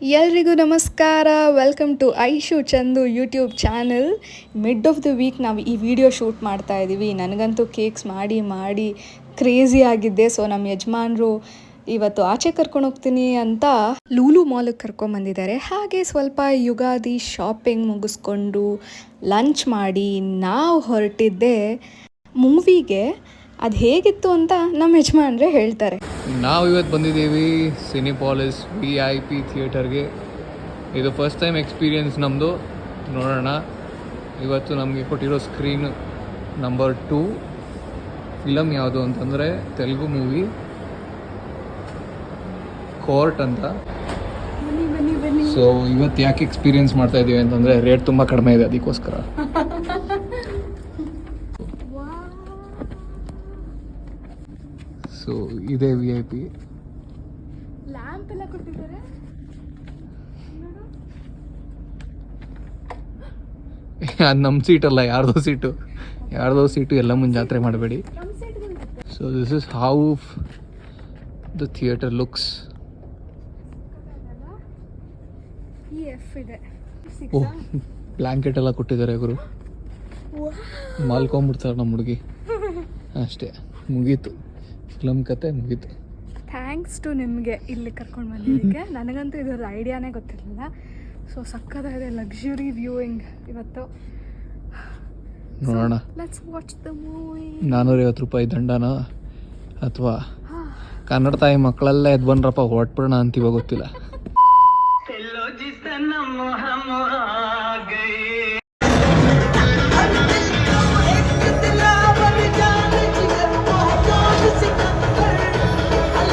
ಎಲ್ರಿಗೂ ನಮಸ್ಕಾರ. Welcome to Aishu Chandu YouTube channel. Mid of the week ನಾವು ಈ ವಿಡಿಯೋ ಶೂಟ್ ಮಾಡ್ತಾ ಇದ್ದೀವಿ. ನನಗಂತೂ ಕೇಕ್ಸ್ ಮಾಡಿ ಕ್ರೇಜಿ ಆಗಿದ್ದೆ. ಸೊ ನಮ್ಮ ಯಜಮಾನರು ಇವತ್ತು ಆಚೆ ಕರ್ಕೊಂಡು ಹೋಗ್ತೀನಿ ಅಂತ ಲೂಲು ಮಾಲಿಗೆ ಕರ್ಕೊಂಬಂದಿದ್ದಾರೆ. ಹಾಗೆ ಸ್ವಲ್ಪ ಯುಗಾದಿ ಶಾಪಿಂಗ್ ಮುಗಿಸ್ಕೊಂಡು ಲಂಚ್ ಮಾಡಿ ನಾವು ಹೊರಟಿದ್ದೆ ಮೂವಿಗೆ. ಅದು ಹೇಗಿತ್ತು ಅಂತ ನಮ್ಮ ಯಜಮಾನ್ರೆ ಹೇಳ್ತಾರೆ. ನಾವು ಇವತ್ತು ಬಂದಿದ್ದೀವಿ ಸಿನಿಪಾಲಿಸ್ VIP ಥಿಯೇಟರ್ಗೆ. ಇದು ಫಸ್ಟ್ ಟೈಮ್ ಎಕ್ಸ್ಪೀರಿಯನ್ಸ್ ನಮ್ಮದು. ನೋಡೋಣ. ಇವತ್ತು ನಮಗೆ ಕೊಟ್ಟಿರೋ ಸ್ಕ್ರೀನ್ ನಂಬರ್ 2 ಫಿಲಮ್ ಯಾವುದು ಅಂತಂದರೆ ತೆಲುಗು ಮೂವಿ ಕೋರ್ಟ್ ಅಂತ. ಸೊ ಇವತ್ತು ಯಾಕೆ ಎಕ್ಸ್ಪೀರಿಯನ್ಸ್ ಮಾಡ್ತಾ ಇದ್ದೀವಿ ಅಂತಂದರೆ ರೇಟ್ ತುಂಬ ಕಡಿಮೆ ಇದೆ, ಅದಕ್ಕೋಸ್ಕರ. ಸೊ ಇದೇ VIP. ಲ್ಯಾಂಪ್ ಎಲ್ಲ ಕೊಟ್ಟಿದ್ದಾರೆ. ಅದು ನಮ್ಮ ಸೀಟಲ್ಲ, ಯಾರ್ದೋ ಸೀಟು ಎಲ್ಲ ಮುಂದೆ ಜಾತ್ರೆ ಮಾಡಬೇಡಿ. So this is how the theatre looks. Oh, blanket ಎಲ್ಲ ಕೊಟ್ಟಿದ್ದಾರೆ ಗುರು. ಮಾಲ್ಕೊಂಬಿಡ್ತಾರೆ ನಮ್ಮ ಹುಡುಗಿ. ಅಷ್ಟೇ, ಮುಗೀತು ಫಿಲಮ್ ಕತೆ, ಮುಗೀತು. ಥ್ಯಾಂಕ್ಸ್ ಟು ನಿಮಗೆ ಇಲ್ಲಿ ಕರ್ಕೊಂಡು ಬಂದಿದ್ದಕ್ಕೆ. ನನಗಂತೂ ಇದರ ಐಡಿಯಾನೇ ಗೊತ್ತಿರಲಿಲ್ಲ. ಸೊ ಸಕ್ಕತ್ತಾಗಿದೆ ಲಕ್ಸುರಿ ವ್ಯೂಯಿಂಗ್ ಇವತ್ತು. ನೋಡೋಣ. Let's watch the movie. 450 ರೂಪಾಯಿ ದಂಡನ ಅಥವಾ ಕನ್ನಡ ತಾಯಿ ಮಕ್ಕಳೆಲ್ಲ ಎದ್ದು ಬಂದ್ರಪ್ಪ ಹೊರಟ್ಬಿಡೋಣ ಅಂತೀವ, ಗೊತ್ತಿಲ್ಲ.